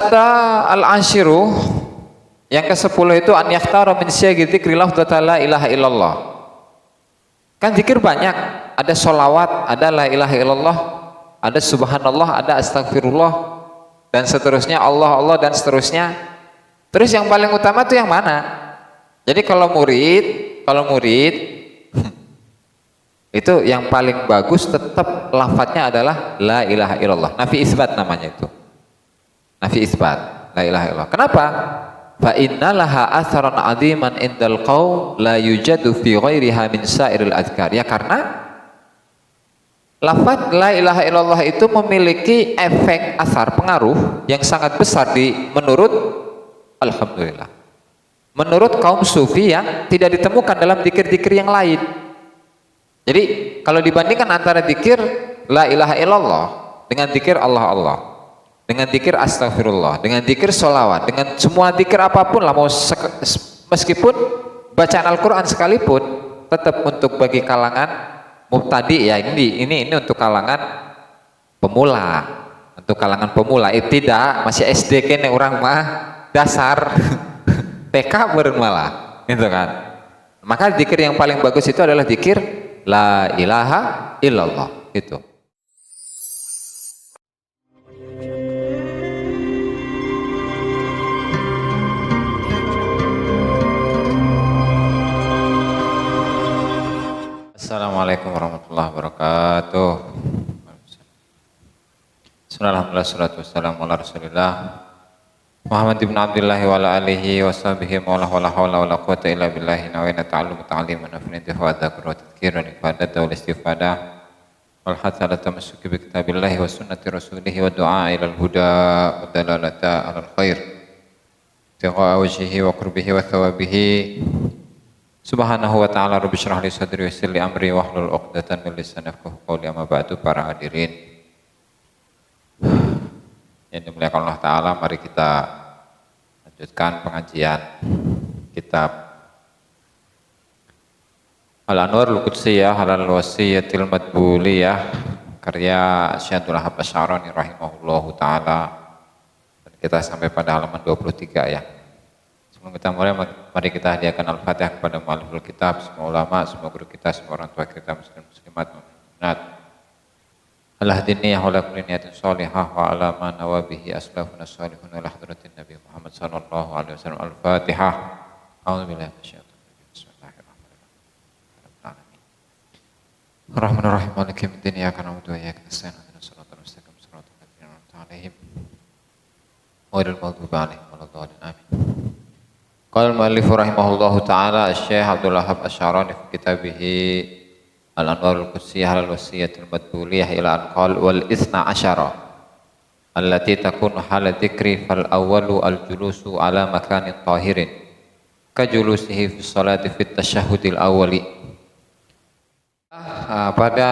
Kata al-ashiru yang ke-10 itu an yakhtara min syaghi dzikrillah la ilaha illallah. Kan zikir banyak, ada sholawat, ada la ilaha illallah, ada subhanallah, ada astagfirullah dan seterusnya, Allah Allah dan seterusnya. Terus yang paling utama itu yang mana? Jadi kalau murid itu yang paling bagus tetap lafadznya adalah la ilaha illallah. Nafi isbat namanya itu. Nafi isbat, la ilaha illallah. Kenapa? Fa innalaha atharan 'aziman indal qaum la yujadu fi ghairiha min sa'iril adhkar. Ya karena lafaz la ilaha illallah itu memiliki efek asar pengaruh yang sangat besar menurut alhamdulillah. Menurut kaum sufi yang tidak ditemukan dalam zikir-zikir yang lain. Jadi kalau dibandingkan antara zikir la ilaha illallah dengan zikir Allah Allah, dengan zikir astagfirullah, dengan zikir sholawat, dengan semua zikir apapun lah, meskipun bacaan Al-Quran sekalipun, tetap untuk bagi kalangan mubtadi ya, ini untuk kalangan pemula, untuk kalangan pemula. Tidak masih SD kene orang mah dasar TK beren malah gitu kan. Maka zikir yang paling bagus itu adalah zikir la ilaha illallah itu. Assalamualaikum warahmatullahi wabarakatuh. Bismillahirrahmanirrahim. Wassalatu wassalamu ala Rasulillah Muhammad ibn Abdullah wa ala alihi wa sahbihi wa la hawla wa la quwwata illa billahi nawayna ta'allum ta'liman wa nafnidhu wa dzakru wa tadhkirun ifadat wal istifadah wal hatta la tamassuki bi kitabillahi wa sunnati rasulih wa du'a ila al-huda wa dalalata ala al-khair tiqa wajhihi wa qurbihi wa thawabihi Subhanahu wa ta'ala. Rabbi syrah li sadri wa yassir li amri wahlul 'uqdatam min lisani yafqahu qawli. Amma ba'du. Para hadirin yang dimuliakan Allah Ta'ala, mari kita lanjutkan pengajian kitab Al-Anwarul Qudsiyah Halal Wasiyatil Madbuliyah karya Syekh Abdul Wahhab Asy-Sy'arani rahimahullahu ta'ala, dan kita sampai pada halaman 23 ya. Sebelum kita mulai, mari kita hadiahkan Al-Fatihah kepada mu'alliful kitab, semua ulama, semua guru kita, semua orang tua kita, muslim muslimat, mu'minat. Al-Hadini ya hawla kulli niyatin sholihah wa ala ma nawabihi aslafuna sholihun wa hadratin Nabi Muhammad sallallahu alaihi wasallam. Al-Fatihah. A'udzubillahi minasyaitonir rajim. Bismillahirrahmanirrahim. Ar-Rahmanir-Rahim. Maliki yaumiddin. Iyyaka na'budu wa iyyaka nasta'in. Ihdinas siratal mustaqim. Siratal ladzina an'amta 'alaihim ghairil maghdubi 'alaihim waladdallin. Amin. Qala al-mu'allif rahimahullahu ta'ala Syekh Abdul Wahhab Asy-Sy'arani fi kitabih Al-Anwarul Qudsiyah Halal Wasiyatil Madbuliyah ila an qala wal isna asyara allati takunu hala dzikri fal awwalu al-julusu ala makanin tahirin ka julusihi fi sholati fi tasyahhudil awwali. Pada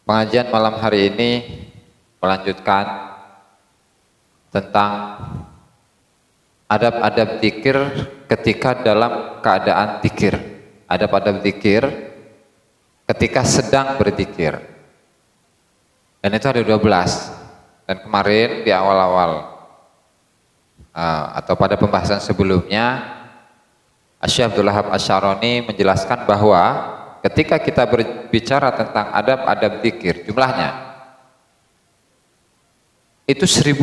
pengajian malam hari ini melanjutkan tentang adab-adab zikir ketika dalam keadaan zikir, adab-adab zikir ketika sedang berzikir. Dan itu ada 12. Dan kemarin di awal-awal atau pada pembahasan sebelumnya, Syekh Abdul Wahhab Asy-Sy'arani menjelaskan bahwa ketika kita berbicara tentang adab-adab zikir, jumlahnya itu 1000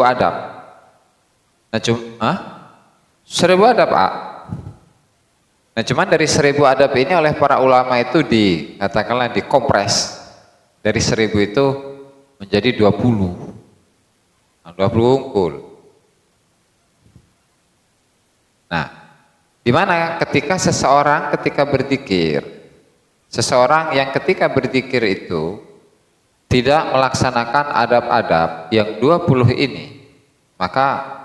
adab. Nah, 1000 adab, Pak. Nah, cuman dari 1000 adab ini oleh para ulama itu katakanlah dikompres dari 1000 itu menjadi 20. Nah, 20 unggul. Nah, di mana ketika seseorang ketika berzikir, seseorang yang ketika berzikir itu tidak melaksanakan adab-adab yang 20 ini, maka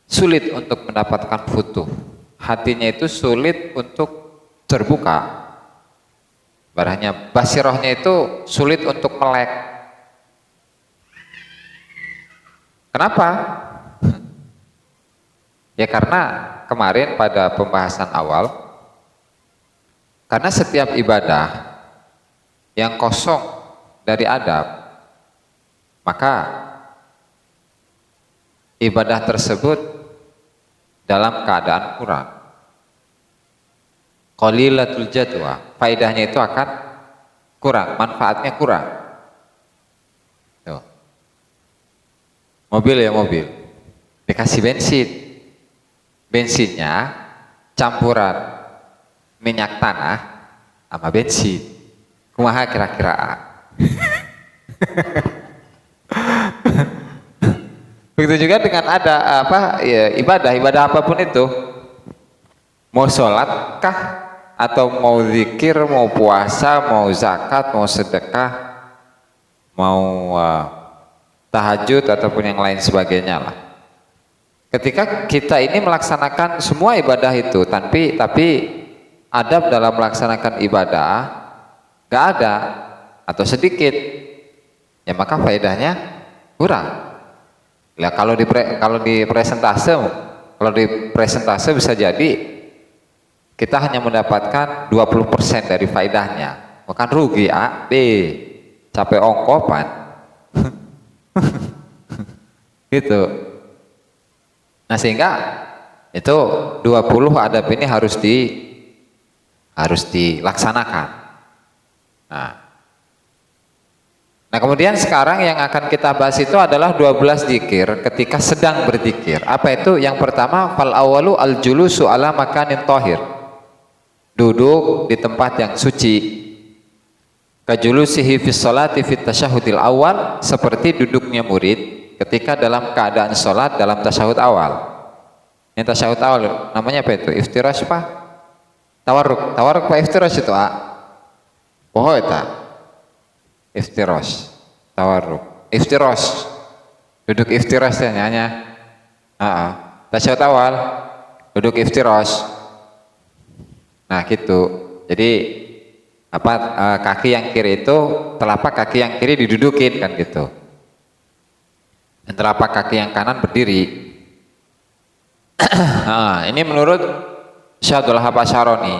sulit untuk mendapatkan futuh. Hatinya itu sulit untuk terbuka. Barangnya basirohnya itu sulit untuk melek. Kenapa? Ya karena kemarin pada pembahasan awal, karena setiap ibadah yang kosong dari adab maka ibadah tersebut dalam keadaan kurang. Qalilatul jadwa, faedahnya itu akan kurang, manfaatnya kurang. Tuh. Mobil ya mobil, dikasih bensin, bensinnya campuran minyak tanah sama bensin, kumaha kira-kira? Begitu juga dengan ada ya, ibadah apapun itu, mau sholat kah, atau mau zikir, mau puasa, mau zakat, mau sedekah, mau tahajud ataupun yang lain sebagainya lah. Ketika kita ini melaksanakan semua ibadah itu, tapi adab dalam melaksanakan ibadah gak ada atau sedikit, ya maka faedahnya kurang. Nah, kalau di presentase bisa jadi kita hanya mendapatkan 20% dari faedahnya, bahkan rugi A, B, capek ongkopan. Gitu. Nah, sehingga itu 20 adab ini harus dilaksanakan. Nah, kemudian sekarang yang akan kita bahas itu adalah 12 zikir ketika sedang berzikir. Apa itu? Yang pertama, fal awalu al julusu ala makanin thahir. Duduk di tempat yang suci. Kajulusihi fis sholati fit tasyahudil awal, seperti duduknya murid ketika dalam keadaan sholat dalam tasyahud awal. Yang tasyahud awal namanya apa itu? Iftirash apa? Tawarruk. Tawarruk apa iftirash itu? Oh, itu. Iftirash, tawarruk, iftirash, duduk iftirash ya nyanyi. Tasyahud awal, duduk iftirash. Nah gitu. Jadi kaki yang kiri itu, telapak kaki yang kiri didudukin kan gitu. Dan telapak kaki yang kanan berdiri. Ini menurut Syekh Abdul Wahhab Asy-Syaroni.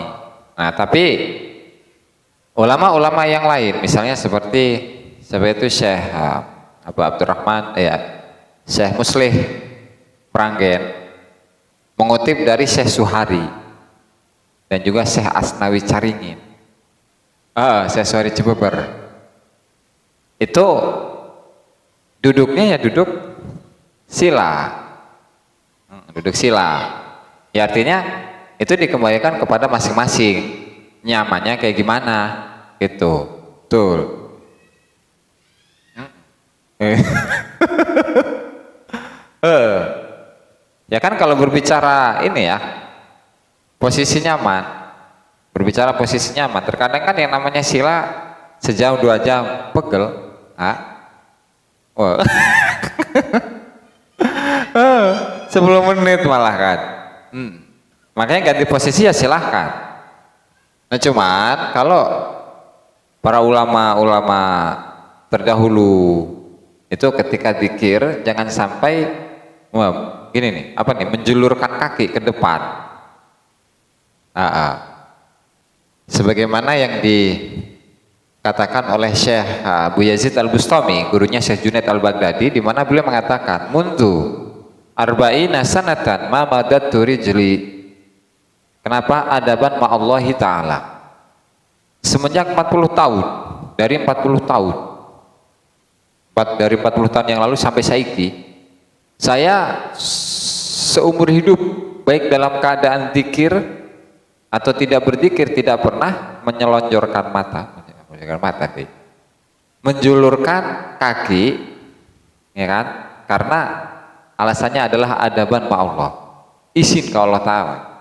Nah, tapi ulama-ulama yang lain, misalnya seperti itu Syekh Abu Abdurrahman, Syekh Muslih Pranggen, mengutip dari Syekh Suhari dan juga Syekh Asnawi Caringin, Syekh Suhari Cibeber, itu duduknya ya duduk sila, ya artinya itu dikembalikan kepada masing-masing, nyamannya kayak gimana gitu. Betul. Ya kan kalau berbicara ini ya posisi nyaman, terkadang kan yang namanya sila sejam 2 jam pegel. Oh. 10 menit malah kan. Makanya ganti posisi ya silahkan. Nah, cuman kalau para ulama terdahulu itu ketika zikir jangan sampai gini nih, menjulurkan kaki ke depan. Sebagaimana yang dikatakan oleh Syekh Abu Yazid Al-Bustami, gurunya Syekh Junaid Al-Baghdadi, di mana beliau mengatakan, "Mundu arba'ina sanatan ma madattu rijli." Kenapa? Adaban ma'allahi ta'ala. Semenjak 40 tahun, dari 40 tahun yang lalu sampai saiki, saya seumur hidup baik dalam keadaan zikir atau tidak berzikir tidak pernah menjulurkan kaki, ya kan? Karena alasannya adalah adaban ma'allah, izin ke Allah Ta'ala.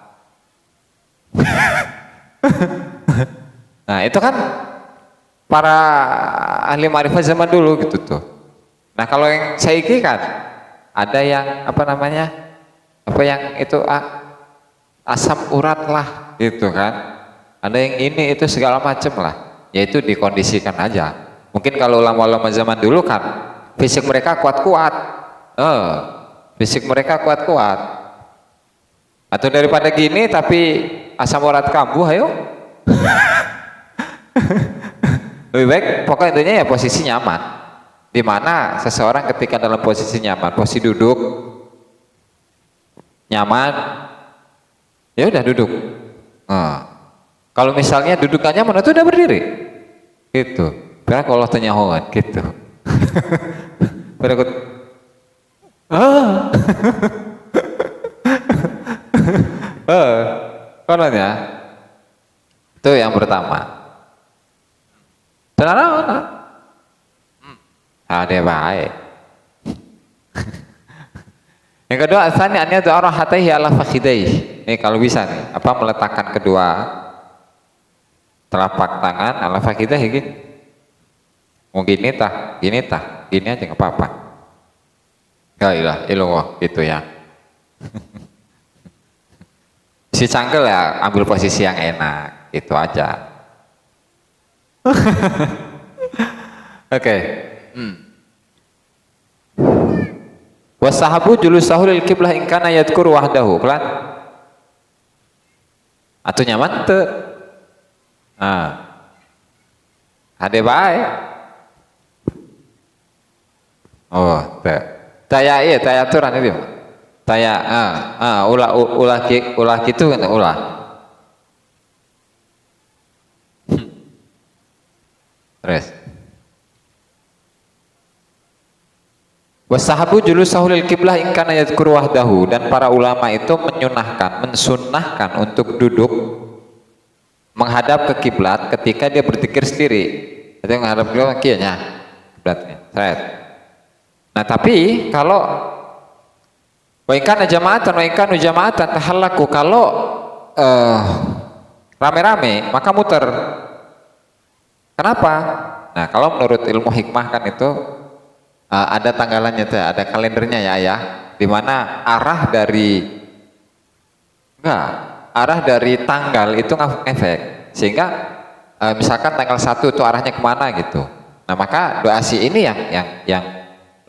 Nah, itu kan para ahli ma'rifat zaman dulu gitu tuh. Nah, kalau yang saiki kan ada yang asam urat lah gitu kan. Ada yang ini itu segala macem lah. Yaitu dikondisikan aja. Mungkin kalau ulama-ulama zaman dulu kan fisik mereka kuat-kuat. Atau daripada gini tapi asam urat kambuh, ayo. Lebih baik pokoknya intinya ya posisi nyaman. di mana seseorang ketika dalam posisi nyaman, posisi duduk nyaman, ya udah duduk. Kalau misalnya duduk gak nyaman, itu udah berdiri. Gitu. Karena kalau tanya hoan, gitu. Berikut. Kononnya. Itu yang pertama. Tenang. Ada baik. Yang kedua, asani annya doa rahataihi ala fakhidaihi. Ini kalau bisa nih, apa meletakkan kedua telapak tangan ala fakhidaihi gitu. Mau gini gini aja nggak apa-apa. La ilaha illallah gitu ya. Si cangkel ya ambil posisi yang enak, itu aja. Oke. Wasahabu julusahu lil qiblah in kana yadhkuru wahdahu. Pelan. Atuh nyaman teu? Ade bae. Oh, teu. Taya ieu taya aturan itu. Taya ulah kitu kan ulah. Terus. Wasahabu julusahu lil qiblah in kana yadhkuru wahdahu, dan para ulama itu mensunnahkan untuk duduk menghadap ke kiblat ketika dia berzikir sendiri. Itu menghadap kiblat kieunya kiblatnya. Nah, tapi kalau wa in kana jama'atan tahallaku, kalau rame-rame maka muter. Kenapa? Nah, kalau menurut ilmu hikmah kan itu ada tanggalannya tuh, ada kalendernya ya, di mana arah dari tanggal itu ngefek, sehingga misalkan tanggal 1 itu arahnya kemana gitu. Nah, maka doa si ini yang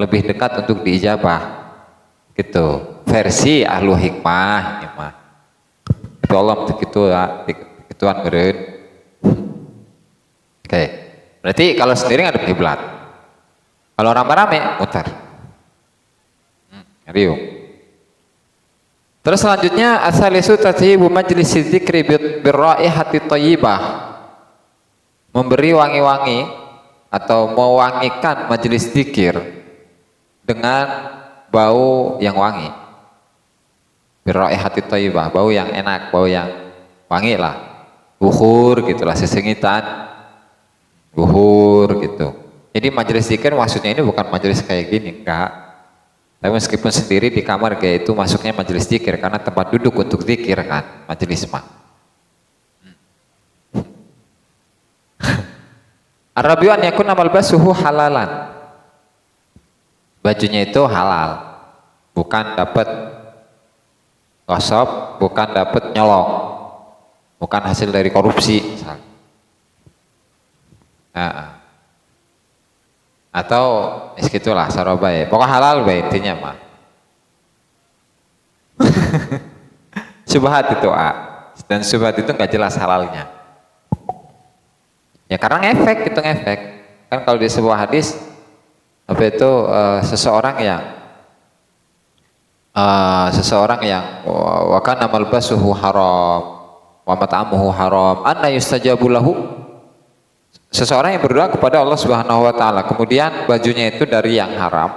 lebih dekat untuk diijabah gitu, versi ahlu hikmah ini mah. Itu Allah begitu ya, gituan meureun. Oke. Berarti kalau sendiri ngadep kiblat. Kalau rame-rame muter. Riung. Terus selanjutnya asalisu tathibu majlis dzikri birraihati thayyibah. Memberi wangi-wangi atau mewangikan majelis zikir dengan bau yang wangi. Birraihati thayyibah, bau yang enak, bau yang wangi lah. Buhur gitulah, sesengitan. Buhur gitu. Jadi majelis zikir maksudnya ini bukan majelis kayak gini, enggak. Tapi meskipun sendiri di kamar kayak itu masuknya majelis zikir karena tempat duduk untuk zikir kan, majelis mah. Ar-rabi'u an yakuna malbasuhu halalan. Bajunya itu halal. Bukan dapat gosok, bukan dapat nyolong. Bukan hasil dari korupsi misalnya. Atau segitulah sarobae, pokok halal bae intinya mah. Subhat itu dan subhat itu nggak jelas halalnya. Ya karena ngefek, itu ngefek. Kan kalau di sebuah hadis apa itu seseorang yang wa kana malbasuhu haram wa mat'amuhu haram anna yustajabu lahu. Seseorang yang berdoa kepada Allah Subhanahu wa taala, kemudian bajunya itu dari yang haram,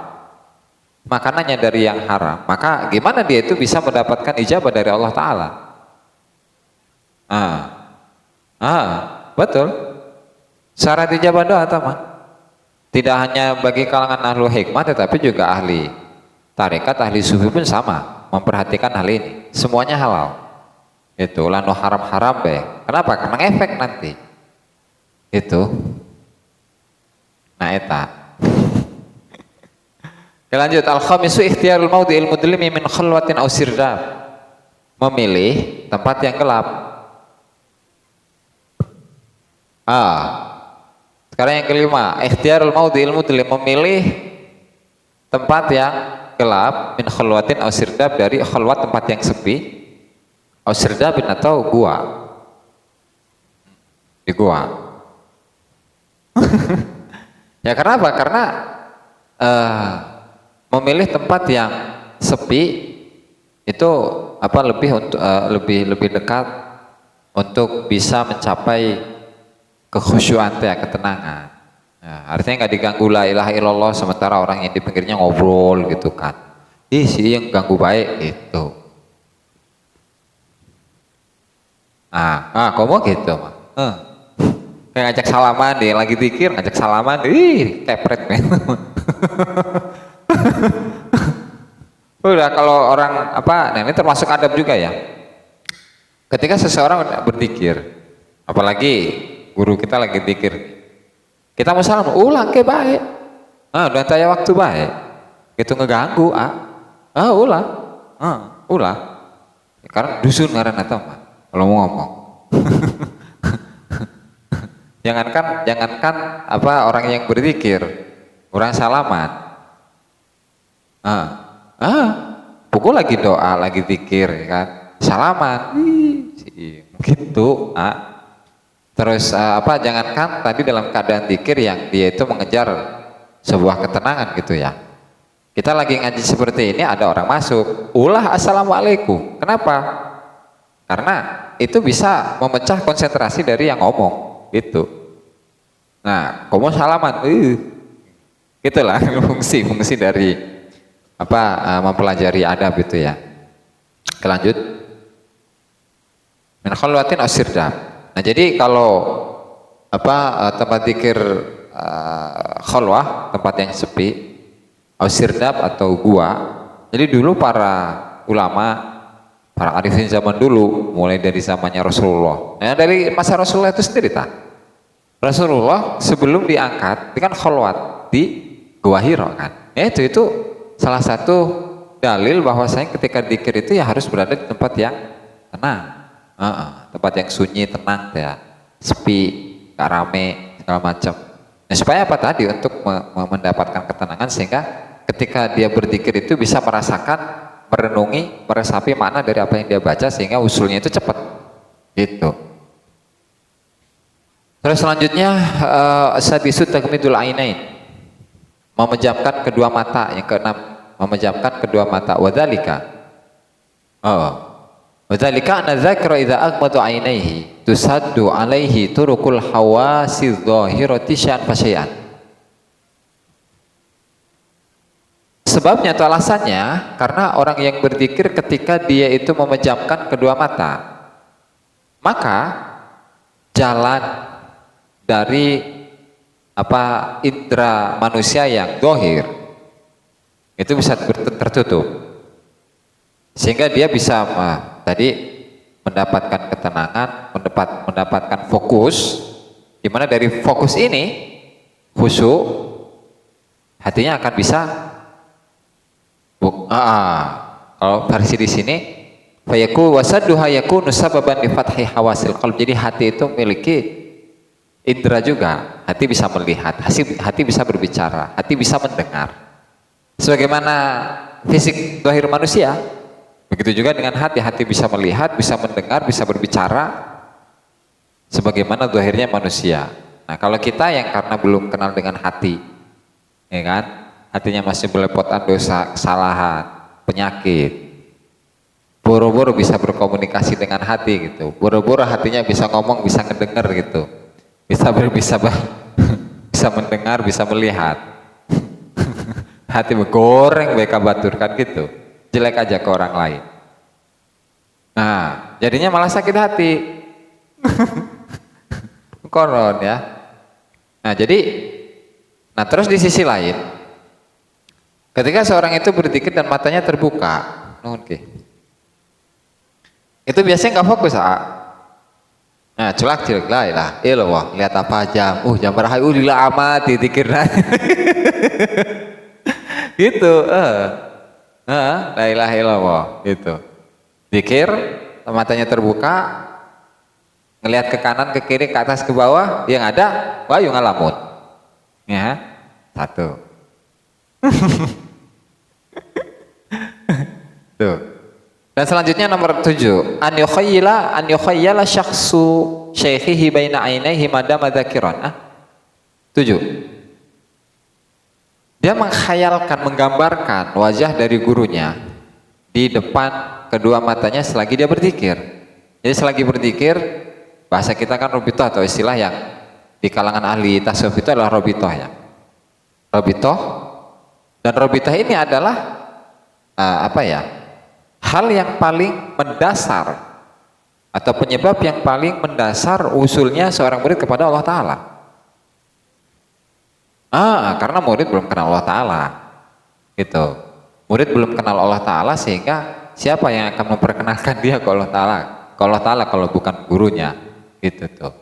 makanannya dari yang haram, maka gimana dia itu bisa mendapatkan ijabah dari Allah taala? Betul. Syarat ijabah doa mah tidak hanya bagi kalangan ahlu hikmah, tetapi juga ahli tarekat, ahli sufi pun sama memperhatikan hal ini. Semuanya halal. Itu lanu haram-haram be. Kenapa? Karena efek nanti. Itu nah eta. Lanjut, al-khamisu ikhtiyarul maudhi'il mudlimi min khalwatin aw sirdab. Memilih tempat yang gelap. Sekarang yang kelima, ikhtiyarul maudhi'il mudlim, memilih tempat yang gelap min khalwatin aw sirdab, dari khalwat tempat yang sepi, aw sirdabin atau gua. Di gua. Ya karena apa? Karena eh, memilih tempat yang sepi itu apa lebih untuk lebih dekat untuk bisa mencapai kekhusyuan ya, ketenangan. Nah, artinya nggak diganggu la ilaha illallah sementara orang yang di pinggirnya ngobrol gitu kan. Ih sih yang ganggu baik gitu. Kamu gitu mah. Kayak ngajak salaman deh, lagi dikir ngajak salaman, ih kepret men. Udah kalau orang apa, nah ini termasuk adab juga ya. Ketika seseorang berzikir, apalagi guru kita lagi zikir, kita mau salam, ulang ke baik. Udah tanya waktu baik, itu ngeganggu ulah, ulah. Karena dusun ngaran atau mah, kalau mau ngomong. jangankan apa orang yang berzikir, orang salaman. Pukul lagi doa, lagi zikir ya kan, salaman, gitu. Terus apa? Jangankan tadi dalam keadaan zikir yang dia itu mengejar sebuah ketenangan gitu ya. Kita lagi ngaji seperti ini, ada orang masuk, ulah assalamualaikum. Kenapa? Karena itu bisa memecah konsentrasi dari yang ngomong, gitu. Nah, kamu salaman, gitulah fungsi dari apa mempelajari adab itu ya. Lanjut. Min khalwatin asirdab. Nah, jadi kalau apa tempat zikir khalwah, tempat yang sepi, asirdab atau gua. Jadi dulu para ulama, para arifin zaman dulu, mulai dari zamannya Rasulullah. Nah, dari masa Rasulullah itu sendiri tak? Rasulullah sebelum diangkat, itu kan khalwat di Gua Hira kan. Ya itu salah satu dalil bahwasanya ketika zikir itu ya harus berada di tempat yang tenang, tempat yang sunyi, tenang ya, sepi, gak rame segala macam. Nah, supaya apa tadi? Untuk mendapatkan ketenangan sehingga ketika dia berzikir itu bisa merasakan, merenungi, meresapi makna dari apa yang dia baca sehingga usulnya itu cepat, gitu. Terus selanjutnya sadisu takmidul ainain, memejamkan kedua mata. Yang keenam, memejamkan kedua mata. Wadzalika anna dzakira idza aghmadu ainaihi tusaddu alaihi turukul hawasi dzahirati syai'an fa syai'an. Sebabnya atau alasannya karena orang yang berzikir ketika dia itu memejamkan kedua mata, maka jalan dari apa indera manusia yang dohir itu bisa tertutup sehingga dia bisa tadi mendapatkan ketenangan, mendapatkan fokus, di mana dari fokus ini khusyuk hatinya akan bisa kalau versi di sini fayaku wasadduha yakunu sababan li fathi hawasil qalb. Jadi hati itu memiliki indera juga, hati bisa melihat, hati bisa berbicara, hati bisa mendengar. Sebagaimana fisik zahir manusia, begitu juga dengan hati bisa melihat, bisa mendengar, bisa berbicara, sebagaimana zahirnya manusia. Nah, kalau kita yang karena belum kenal dengan hati, ya kan, hatinya masih belepotan dosa, kesalahan, penyakit, boro-boro bisa berkomunikasi dengan hati gitu, boro-boro hatinya bisa ngomong, bisa ngedenger gitu. Bisa mendengar, bisa melihat. Hati bergoreng mereka baturkan gitu, jelek aja ke orang lain. Nah, jadinya malah sakit hati. Koron ya. Nah, terus di sisi lain, ketika seorang itu berzikir dan matanya terbuka, itu biasanya nggak fokus. Nah, celak lah ilah, lihat apa jam, jam berapa, lila amat dikirna. Gitu, la ilaha illallah, gitu. Zikir, matanya terbuka, ngelihat ke kanan, ke kiri, ke atas, ke bawah, yang ada, wayu ngalamun. Ya, satu. Tuh. Dan selanjutnya nomor 7, an yukhayyala syakhsu syaikhihi baina ainaihi madama dzakiran. 7. Dia menghayalkan, menggambarkan wajah dari gurunya di depan kedua matanya selagi dia berzikir. Jadi selagi berzikir, bahasa kita kan robitoh atau istilah yang di kalangan ahli tasawuf itu adalah robitoh ya. Robitoh, dan robitoh ini adalah apa ya? Hal yang paling mendasar atau penyebab yang paling mendasar usulnya seorang murid kepada Allah Ta'ala. Karena murid belum kenal Allah Ta'ala gitu. Murid belum kenal Allah Ta'ala, sehingga siapa yang akan memperkenalkan dia ke Allah Ta'ala? Ke Allah Ta'ala kalau bukan gurunya gitu tuh.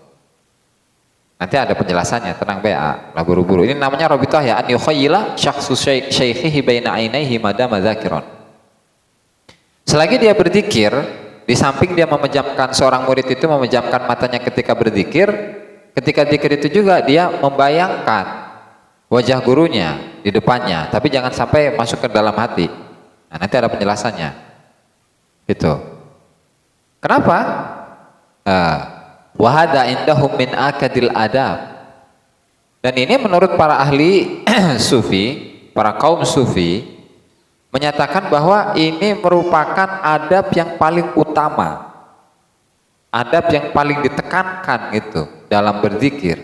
Nanti ada penjelasannya, tenang BA lah buru-buru. Ini namanya robitoh ya, an yukhayyila syakhsu syaikhihi baina ainaihi madama dzakiron. Selagi dia berzikir, di samping dia memejamkan, seorang murid itu memejamkan matanya ketika berzikir, ketika zikir itu juga dia membayangkan wajah gurunya di depannya, tapi jangan sampai masuk ke dalam hati. Nah, nanti ada penjelasannya. Gitu. Kenapa? Wahada indahum min akadil adab. Dan ini menurut para ahli sufi, para kaum sufi menyatakan bahwa ini merupakan adab yang paling utama, adab yang paling ditekankan gitu dalam berzikir.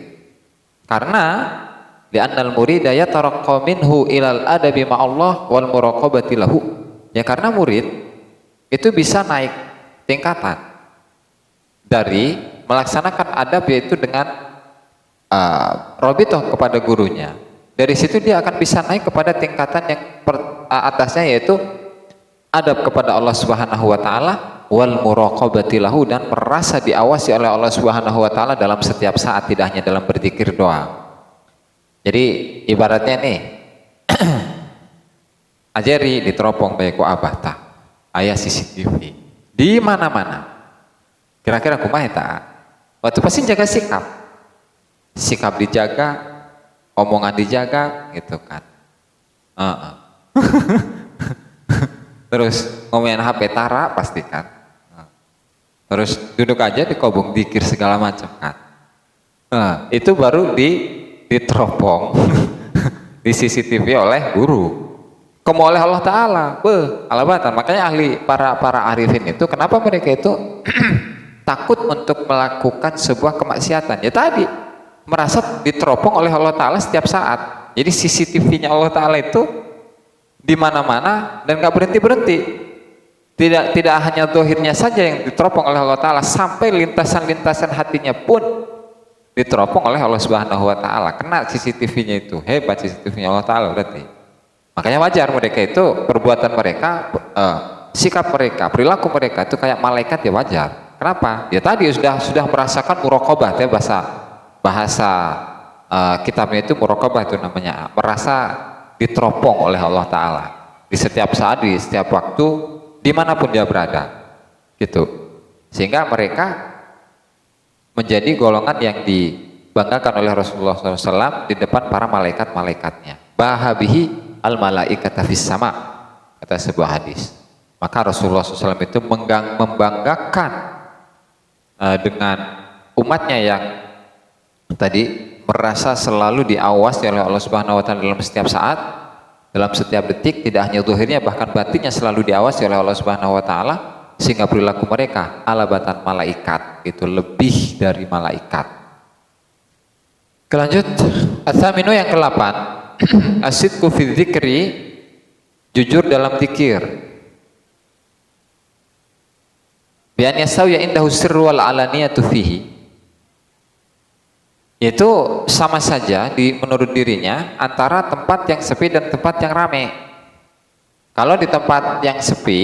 Karena li'annal murida yataraqqa minhu ilal adabi ma'allah wal muraqabati lahu. Ya, karena murid itu bisa naik tingkatan dari melaksanakan adab, yaitu dengan robitoh kepada gurunya. Dari situ dia akan bisa naik kepada tingkatan yang atasnya, yaitu adab kepada Allah Subhanahu wa taala wal muraqabati lahu, dan merasa diawasi oleh Allah Subhanahu wa taala dalam setiap saat, tidak hanya dalam berzikir doang. Jadi ibaratnya nih ajari diteropong baik ku abah ta aya CCTV di mana-mana. Kira-kira kumaha eta? Waktu pasti jaga sikap dijaga, omongan dijaga gitu kan. Terus ngomongin HP tara pasti kan. Terus duduk aja di kobong dikir segala macam kan. Itu baru diteropong di CCTV oleh guru. Kamu oleh Allah Ta'ala, alabatan. Makanya para arifin itu, kenapa mereka itu takut untuk melakukan sebuah kemaksiatan? Ya tadi, merasa diteropong oleh Allah Ta'ala setiap saat. Jadi CCTV-nya Allah Ta'ala itu di mana-mana dan nggak berhenti-berhenti. Tidak hanya zahirnya saja yang diteropong oleh Allah Ta'ala, sampai lintasan-lintasan hatinya pun diteropong oleh Allah Subhanahu wa taala. Kena CCTV-nya itu. Hebat CCTV-nya Allah Ta'ala berarti. Makanya wajar mereka itu, perbuatan mereka, sikap mereka, perilaku mereka itu kayak malaikat, ya wajar. Kenapa? Ya tadi sudah merasakan muraqabah, ya bahasa kitabnya itu muraqabah itu namanya, merasa diteropong oleh Allah Ta'ala di setiap saat, di setiap waktu, dimanapun dia berada gitu. Sehingga mereka menjadi golongan yang dibanggakan oleh Rasulullah SAW di depan para malaikat-malaikatnya. Bahabihi al malaikata fis sama, kata sebuah hadis. Maka Rasulullah SAW itu membanggakan dengan umatnya yang tadi merasa selalu diawasi oleh Allah Subhanahu wa taala dalam setiap saat, dalam setiap detik, tidak hanya zahirnya bahkan batinnya selalu diawasi oleh Allah Subhanahu wa taala, sehingga perilaku mereka alabatan malaikat, itu lebih dari malaikat. Kelanjut, as-saminu yang ke-8, asidku fi dzikri, jujur dalam zikir. Bi an yasawiya indahu sirru wal alaniyatu fihi. Itu sama saja menurut dirinya antara tempat yang sepi dan tempat yang ramai. Kalau di tempat yang sepi,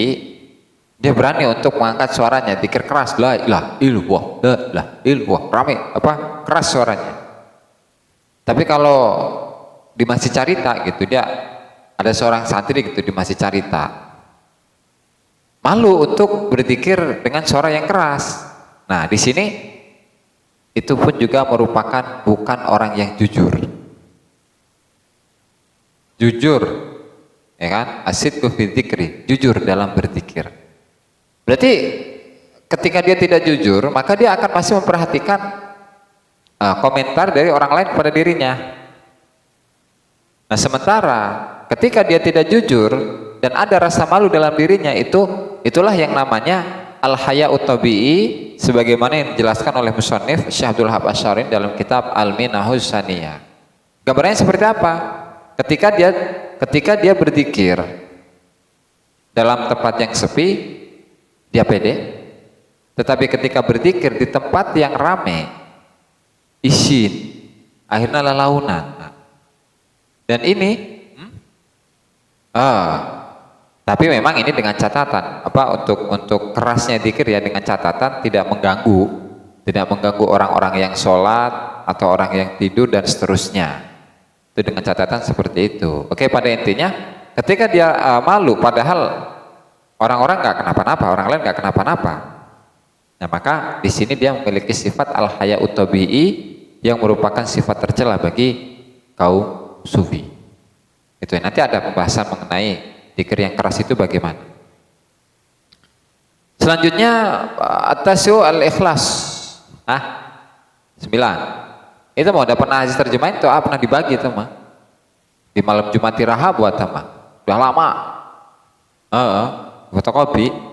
dia berani untuk mengangkat suaranya, zikir keras, la ilaha illallah, la ilaha illallah, ramai, keras suaranya. Tapi kalau di masjid carita gitu, dia ada seorang santri gitu di masjid carita, malu untuk berzikir dengan suara yang keras. Nah, di sini itu pun juga merupakan bukan orang yang jujur. Jujur, ya kan? Asidku fi dzikri, jujur dalam berzikir. Berarti ketika dia tidak jujur, maka dia akan masih memperhatikan komentar dari orang lain kepada dirinya. Nah, sementara ketika dia tidak jujur dan ada rasa malu dalam dirinya, itulah yang namanya al-haya'ut tabi'i, sebagaimana yang dijelaskan oleh musannif Syekh Abdul Wahab Asy-Syarani dalam kitab Al-Minahus Saniyah. Gambarnya seperti apa? Ketika dia berzikir dalam tempat yang sepi, dia pede. Tetapi ketika berzikir di tempat yang ramai, isin, akhirnya lalaunan. Dan ini, tapi memang ini dengan catatan, untuk kerasnya zikir ya, dengan catatan tidak mengganggu orang-orang yang sholat atau orang yang tidur dan seterusnya. Itu dengan catatan seperti itu. Oke, pada intinya, ketika dia malu, padahal orang-orang nggak kenapa-napa, orang lain nggak kenapa-napa. Nah, maka di sini dia memiliki sifat al-haya'ut tabi'i yang merupakan sifat tercela bagi kaum sufi. Itu ya, nanti ada pembahasan mengenai zikir yang keras itu bagaimana. Selanjutnya at-tasyu al-ikhlas. 9. Itu mau dapat hadis terjemahin itu pernah dibagi itu mah. Di malam Jumat Tiraha buat mah. Udah lama. Fotokopi.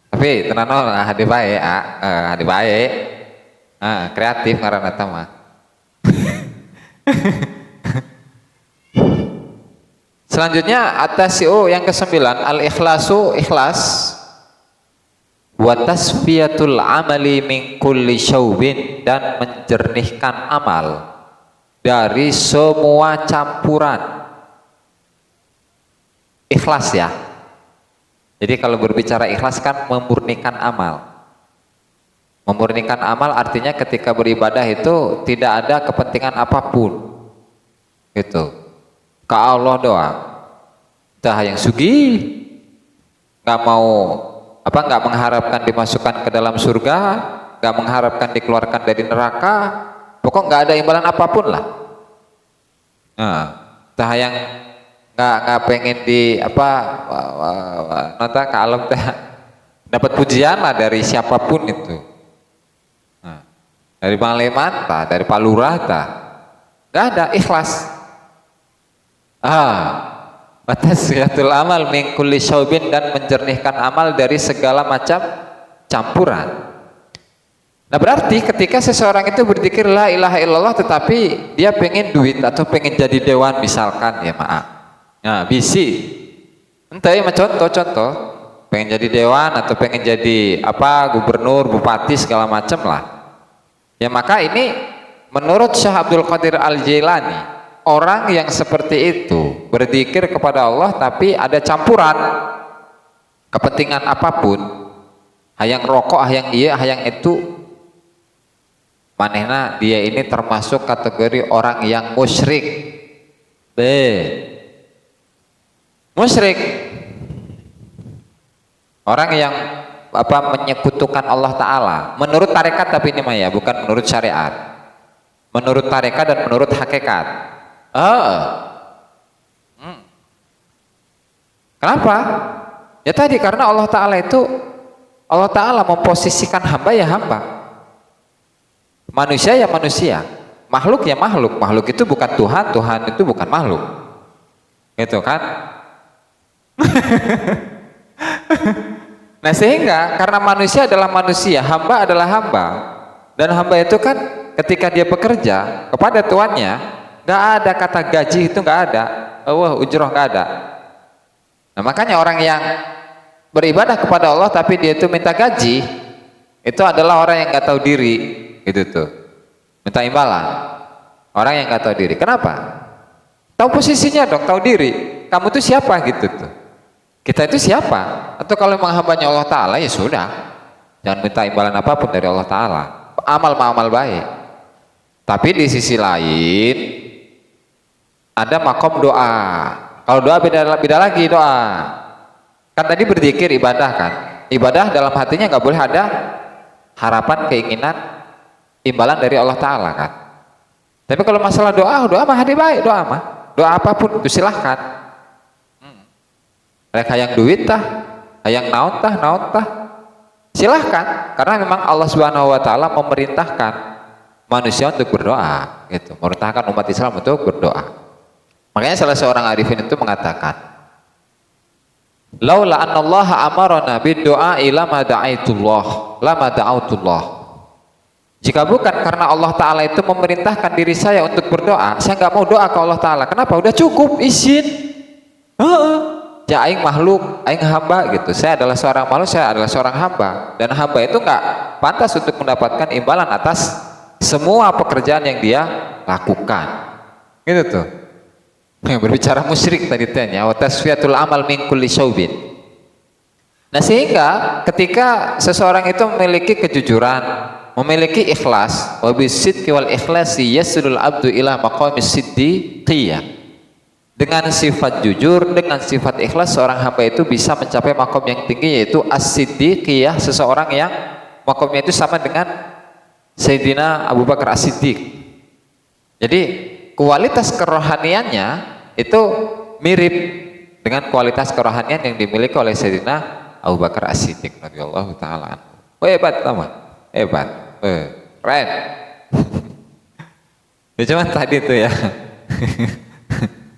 Tapi tenan hade bae, hade bae. Kreatif ngaranna eta mah. Selanjutnya at-tasyu yang ke-9, al-ikhlasu, ikhlas, wa tasfiyatul amali min kulli syaubin, dan menjernihkan amal dari semua campuran. Ikhlas ya. Jadi kalau berbicara ikhlas kan memurnikan amal. Memurnikan amal artinya ketika beribadah itu tidak ada kepentingan apapun. Gitu. Ke Allah doang. Dah yang sugih, nggak mengharapkan dimasukkan ke dalam surga, nggak mengharapkan dikeluarkan dari neraka, pokok nggak ada imbalan apapun lah. Nah, dah yang nggak pengen nota ke alam dah dapat pujian lah dari siapapun itu. Nah, dari Bang Leman, dari Pak Lurah, nggak ada, ikhlas. Batasyatul amal min kulli syaubin, dan menjernihkan amal dari segala macam campuran. Nah, berarti ketika seseorang itu berzikir la ilaha illallah tetapi dia pengen duit atau pengen jadi dewan misalkan ya, maaf. Nah, bisi. Entah ya, contoh pengen jadi dewan atau pengen jadi gubernur, bupati segala macam lah. Ya, maka ini menurut Syekh Abdul Qadir Al-Jailani, orang yang seperti itu berzikir kepada Allah tapi ada campuran kepentingan apapun, hayang rokok, hayang iya, hayang itu, manehna dia ini termasuk kategori orang yang musyrik. Musyrik, orang yang menyekutukan Allah Ta'ala menurut tarekat, tapi ini mah ya bukan menurut syariat, menurut tarekat dan menurut hakikat. Kenapa? Ya tadi, karena Allah Ta'ala memposisikan hamba ya hamba, manusia ya manusia, makhluk ya makhluk. Makhluk itu bukan Tuhan, Tuhan itu bukan makhluk, gitu kan? Nah, sehingga karena manusia adalah manusia, hamba adalah hamba, dan hamba itu kan ketika dia bekerja kepada tuannya, nggak ada kata gaji, itu nggak ada, ujroh nggak ada. Nah, makanya orang yang beribadah kepada Allah tapi dia itu minta gaji, itu adalah orang yang nggak tahu diri, gitu tuh, minta imbalan. Orang yang nggak tahu diri. Kenapa? Tahu posisinya dong, tahu diri. Kamu tuh siapa, gitu tuh. Kita itu siapa? Atau kalau memang hambanya Allah Ta'ala, ya sudah, jangan minta imbalan apapun dari Allah Ta'ala. Amal baik. Tapi di sisi lain ada makom doa. Kalau doa beda lagi doa. Kan tadi berzikir ibadah kan. Ibadah dalam hatinya nggak boleh ada harapan, keinginan, imbalan dari Allah Ta'ala kan. Tapi kalau masalah doa mah hadi baik, doa apapun itu silahkan. Rek hayang duit hayang naon tah, silahkan. Karena memang Allah Subhanahu Wa Ta'ala memerintahkan manusia untuk berdoa, gitu. Memerintahkan umat Islam untuk berdoa. Makanya salah seorang arifin itu mengatakan, laula annallaha amarana bid-du'a lama da'aitullah, lama da'autullah. Jika bukan karena Allah Ta'ala itu memerintahkan diri saya untuk berdoa, saya nggak mau doa ke Allah Ta'ala. Kenapa? Udah cukup, izin. Ya aing makhluk, aing hamba gitu. Saya adalah seorang makhluk, saya adalah seorang hamba. Dan hamba itu nggak pantas untuk mendapatkan imbalan atas semua pekerjaan yang dia lakukan. Gitu tuh. Yang berbicara musyrik tadi tanya, wa tasfiyatul amal min kulli syaubin. Nah, sehingga ketika seseorang itu memiliki kejujuran, memiliki ikhlas, wa bisidqi wal ikhlasi yaslul abdu ila maqamis siddiqiyah. Dengan sifat jujur, dengan sifat ikhlas, seorang hamba itu bisa mencapai makom yang tinggi, yaitu as-siddiqiyah, seseorang yang makomnya itu sama dengan Sayyidina Abu Bakar As-Siddiq. Jadi kualitas kerohaniannya itu mirip dengan kualitas kerohanian yang dimiliki oleh Sayyidina Abu Bakar As-Siddiq radhiyallahu taala. Oh, hebat teman, hebat, keren. Ya cuman tadi tuh ya.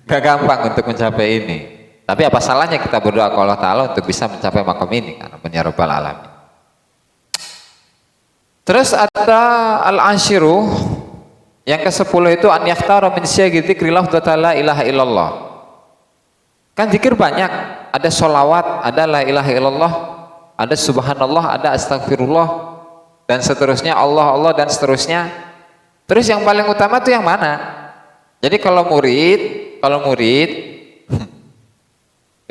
Gak gampang untuk mencapai ini. Tapi apa salahnya kita berdoa ke Allah Ta'ala untuk bisa mencapai makom ini, karena ya Rabbal Alamin. Terus ada al-anshiru, yang ke-10 itu an yakhtara min syaghi dzikri lafdza la ilaha illallah. Kan zikir banyak, ada sholawat, ada la ilaha illallah, ada subhanallah, ada astagfirullah, dan seterusnya, Allah Allah dan seterusnya. Terus yang paling utama itu yang mana? Jadi kalau murid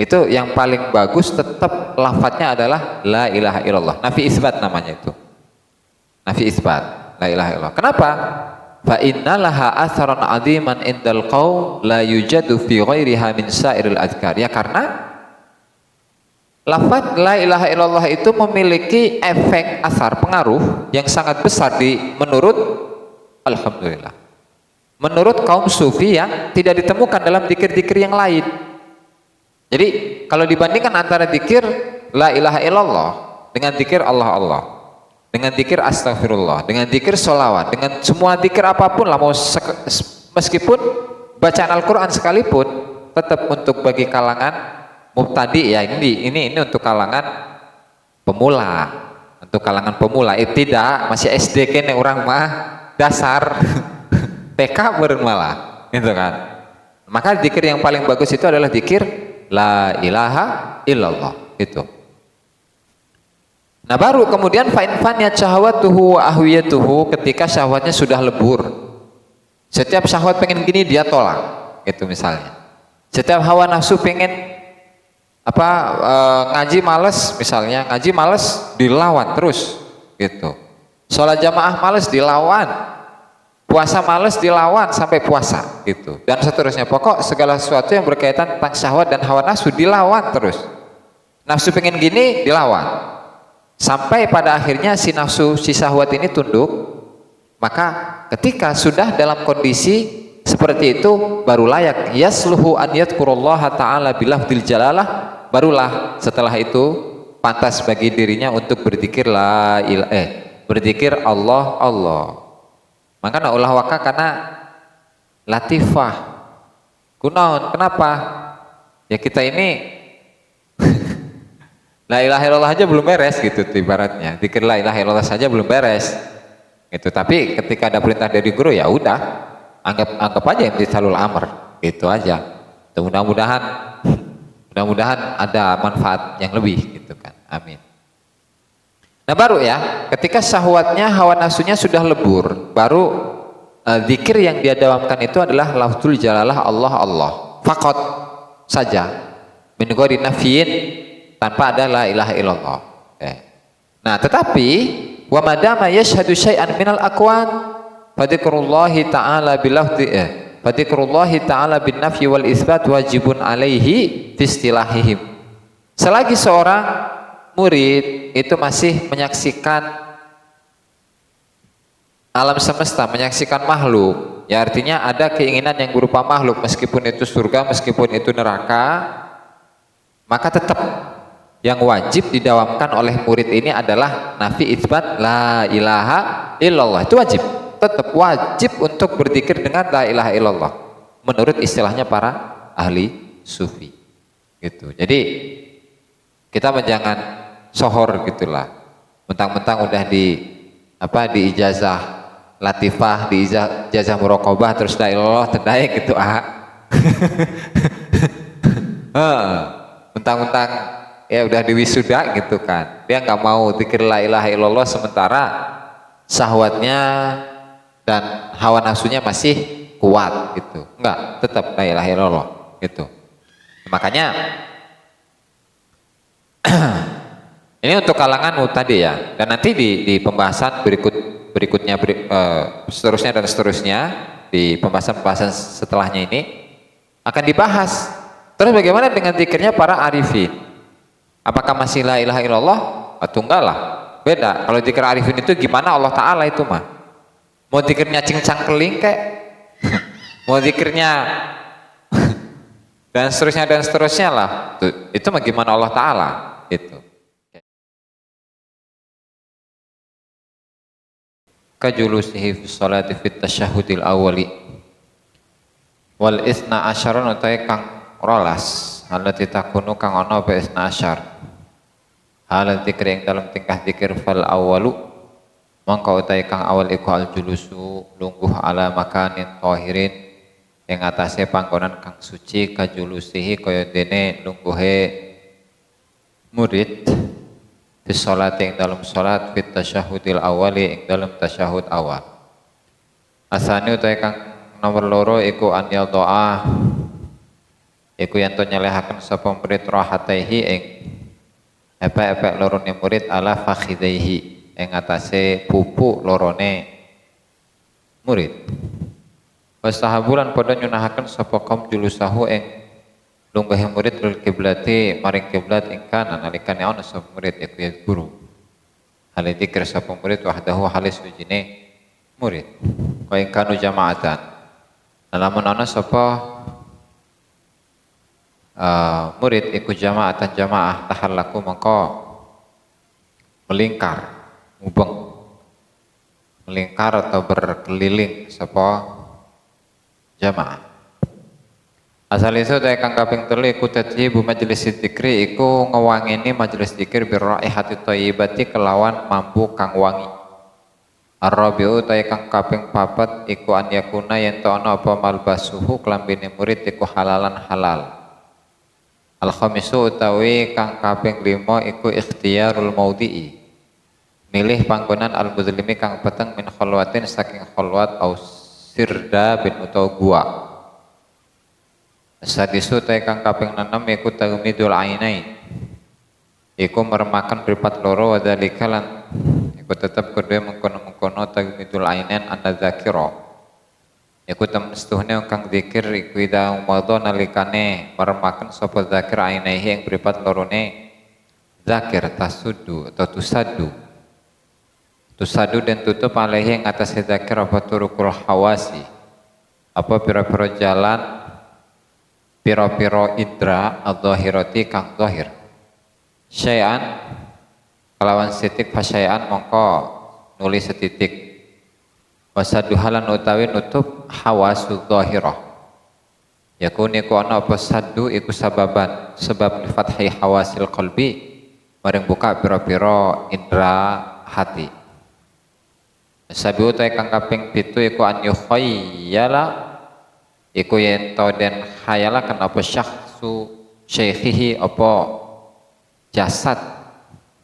itu yang paling bagus tetap lafadznya adalah la ilaha illallah. Nafi isbat namanya itu. Nafi isbat, la ilaha illallah. Kenapa? Fa innalaha atharan 'aziman indal qaum la yujadu fi ghairiha min sa'iril adhkar. Ya karena lafadz la ilaha illallah itu memiliki efek asar, pengaruh yang sangat besar menurut kaum sufi yang tidak ditemukan dalam dzikir-dzikir yang lain. Jadi kalau dibandingkan antara dzikir la ilaha illallah dengan dzikir Allah Allah, dengan dzikir astagfirullah, dengan dzikir sholawat, dengan semua dzikir apapun lah, mau meskipun bacaan Al-Quran sekalipun, tetap untuk bagi kalangan mubtadi ya, ini untuk kalangan pemula, tidak masih SD kene orang mah dasar. TK beren malah, gitu kan. Maka zikir yang paling bagus itu adalah zikir la ilaha illallah itu. Nah baru kemudian fa'in faniyat syahwatuhu wa ahwiyatuhu, ketika syahwatnya sudah lebur. Setiap syahwat pengen gini dia tolak, gitu misalnya. Setiap hawa nafsu pengen ngaji males misalnya, ngaji males dilawan terus, gitu. Sholat jamaah males dilawan. Puasa males dilawan sampai puasa gitu, dan seterusnya. Pokok segala sesuatu yang berkaitan tentang syahwat dan hawa nafsu dilawan terus. Nafsu pengen gini dilawan sampai pada akhirnya si syahwat ini tunduk. Maka ketika sudah dalam kondisi seperti itu, baru layak yasluhu an yadhkurullaha ta'ala bilafdil jalalah, barulah setelah itu pantas bagi dirinya untuk berzikir berzikir Allah Allah. Maka na ulah waka karena latifah. Kunaon? Kenapa? Ya kita ini la ilaha illallah aja belum beres gitu ibaratnya. Zikir la ilaha illallah saja belum beres. Gitu. Tapi ketika ada perintah dari guru ya udah, anggap aja imtithalul amr. Gitu aja. Mudah-mudahan ada manfaat yang lebih gitu kan. Amin. Nah baru ya, ketika syahwatnya, hawa nafsunya sudah lebur, baru zikir yang dia dawamkan itu adalah lafzul jalalah Allah Allah, faqat saja, min ghairi nafyin, tanpa ada la ilaha illallah. Nah tetapi wa madama yashhadu syai'an minal aqwan fadzikrullahi ta'ala bilafzi fadzikrullahi ta'ala bin nafyi wal isbat wajibun alaihi fi istilahihim. Selagi seorang murid itu masih menyaksikan alam semesta, menyaksikan makhluk, ya artinya ada keinginan yang berupa makhluk, meskipun itu surga, meskipun itu neraka, maka tetap yang wajib didawamkan oleh murid ini adalah nafi isbat la ilaha illallah. Itu wajib, tetap wajib untuk berzikir dengan la ilaha illallah. menurut istilahnya para ahli sufi gitu. Jadi kita jangan sohor gitulah, mentang-mentang udah di ijazah latifah, di ijazah muraqabah terus la ilallah terdaik gitu mentang-mentang ya udah diwisuda gitu kan, dia nggak mau zikir la ilaha illallah sementara syahwatnya dan hawa nafsunya masih kuat gitu, enggak, tetap la ilaha illallah gitu. Makanya ini untuk kalangan tadi ya, dan nanti di pembahasan berikutnya seterusnya dan seterusnya di pembahasan setelahnya ini akan dibahas. Terus bagaimana dengan zikirnya para arifin? Apakah masih la ilaha illallah atau enggak lah? Beda. Kalau zikir arifin itu gimana Allah Ta'ala itu mah? Mau zikirnya cincang keling kayak mau zikirnya dan seterusnya lah. Itu mah gimana Allah Ta'ala itu. Kajulusihi fi sholati fit tasyahudil awali wal isna asyaron utai kang rolas halati takunu kang ono be isna asyar halat zikri ing dalam tingkah zikir fal awalu mangka utai kang awal iku al julusu lungguh ala makanin tahirin ing atase panggonan kang suci kajulusihi kaya dene lungguhe murid di sholat yang dalam sholat fit tasyahudil awali yang dalam tasyahud awal. Asani utai kang nomor loro iku an doa iku yang to nyelehaken sapa murid rahataihi ing epek-epek lorone murid ala fakhidaihi ing atase pupu lorone murid. Wastahabulan padha nyunahaken sapa kaum julusahu ing lungguh murid lil kiblati maring kiblat ingkana nalikane ana sapa murid iku ya guru hal dzikir sapa murid wahdahu halis wijine murid wa ingkanu jama'atan lamun ana sapa murid iku jama'atan jamaah tahallaku mongko melingkar atau berkeliling sapa jamaah. Asal isu dari kang kaping telu iku tatyibu majelis dzikri iku ngewangeni majelis dzikir bi raihati thayyibati kelawan mampu kang wangi. Ar-rabi'u ta kang kaping papat iku an yakuna yen to ana apa malbasuhu klambine murid iku halalan halal. Al-khamisu utawi kang kaping 5 iku ikhtiyarul maudhi'i. Milih panggonan al-muzlimi kang peteng min khalwatin saking khalwat au sirda bin utawa gua. Sadisu ta kang kaping 6 iku tagmidul ainain. Iku meremakan mripat loro wa dzalika lan iku tetep kedue mengkono-mengkono tagmidul ainain anda zakira. Iku temstuhne kang zikir iku ida umadha nalikane meremakan sapa zakir ainaihi ing mripat lorone zakir tasudu atau tusadu dan tutup alaihi ing atase zakir apa turukul hawasi apa pira-pira jalan piro-piro indra al-dhahirati kang zahir syai'an kelawan setitik fasyai'an mongko nulis setitik wasaduhalan utawi nutup hawasu dhahirah yakun iku ana apa saddu iku sababan sebab li fathi hawasil qalbi maring buka piro-piro indra hati sabi utawi kang kaping 7 iku an yukhayyala iku yen to den khayalaken apa syakhsu syaikhihi apa jasad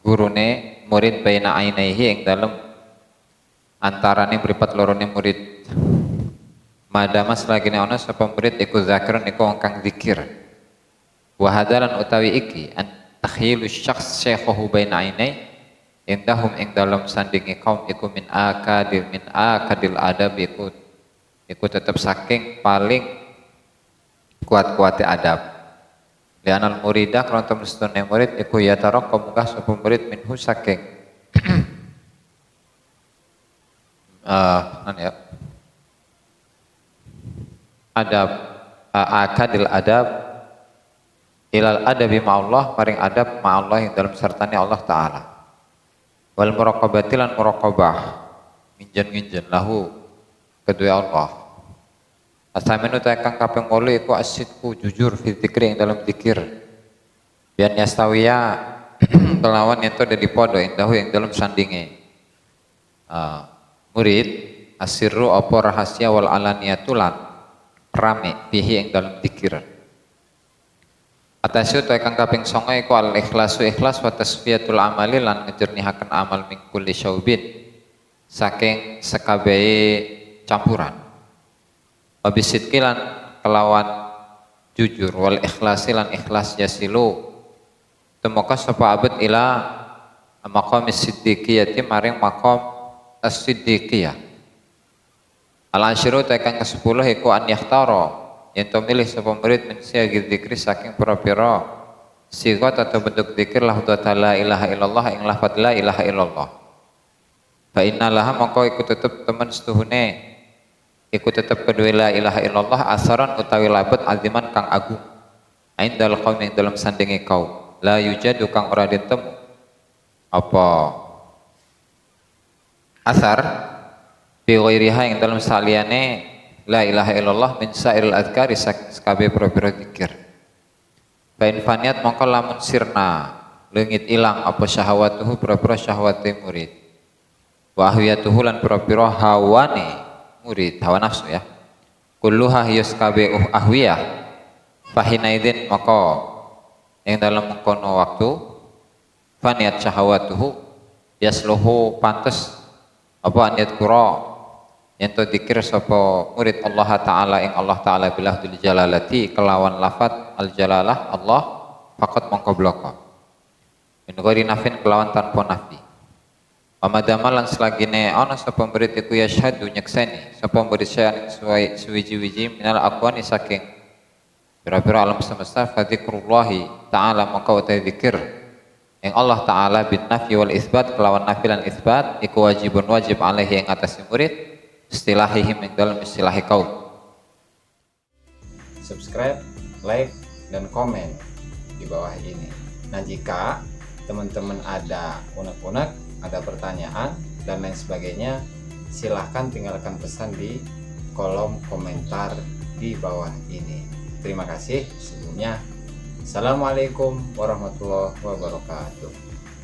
gurune murid baina ainaihi ing dalem antarane mripat lorone murid madama selagine ana sapa murid iku zakirun iku kang zikir wa hadalan utawi iki an takhilu syakhs syaikhuhu baina ainai indahum ing dalem sandingi kaum iku min akadil adab iku tetap saking paling kuat-kuatnya adab. Lianal muridah kalau temen setune murid iku ya tarok komukah sapa murid minhu saking adab akadil adab ilal adabi ma'allah maring adab ma'allah yang dalam sertane Allah Ta'ala wal muraqabati lan muraqabah nginjen lahu kedua Allah Asaminu kang kaping 8 iku asidku jujur fi dzikri ing dalam zikir. Biar yastawiya kelawan yen to dadi padha indahu ing dalam sandinge. Murid asirru apa rahasia wal alaniyatulan rame fihi ing dalam zikir. Atasu kang kaping 9 iku al ikhlasu ikhlas wa tasfiyatul amali lan ngejernihaken amal min kulli syaubin saking sekabehe campuran. Wabisidki lan kelawan jujur wal ikhlasi lan ikhlas yasilu temoka sapa abad ila maqam siddiqiyati maring maqam as-siddiqiyah. Al-asyiru tekan ke-10 iku an yakhtara yen to milih sapa murid min siagi dzikri saking pira-pira sigat atau bentuk zikir lafdz la ilaha illallah ing lafadz la ilaha illallah. Fa innallaha maka iku tetep temen setuhune iku tetep kedua la ilaha illallah asaran utawi labet aziman kang agung. Aindal qaumi dalam sandinge kaum la yujadu kang ora ditemu apa asar bi ghairiha ing dalam saliyane la ilaha illallah min sa'iril adhkari sakabe pira-pira zikir. Fa in faniyat mongko lamun sirna leungit ilang apa syahwatuhu pira-pira syahwate murid. Wa ahwiyatuhu lan pira-pira hawane murid, hawa nafsu ya. Kulluha yuskabe ahwiyah. Fahinaidin maka ing dalam mengkono waktu faniyat syahwatuhu yasluhu pantes apa niat kura yang to dikir sapa murid Allah Ta'ala ing Allah Ta'ala bilahdul jalalati kelawan lafat al jalalah Allah faqat mongko bloko min ghairi nafin kelawan tanpa nafi pamadamalan selagine ana sapa murid iku yashhadu nyekseni sapa murid sayan suwiji-wiji minal aqwani saking pira-pira alam semesta fadzikrullahi ta'ala mongko utai zikir yang Allah Ta'ala bin nafi wal isbat kelawan nafi lan isbat iku wajibun wajib alaihi yang atas murid istilahihim yang dalam istilahi kaum. Subscribe, like, dan komen di bawah ini. Nah jika teman-teman ada unek-unek, ada pertanyaan dan lain sebagainya, silahkan tinggalkan pesan di kolom komentar di bawah ini. Terima kasih sebelumnya. Assalamualaikum warahmatullahi wabarakatuh.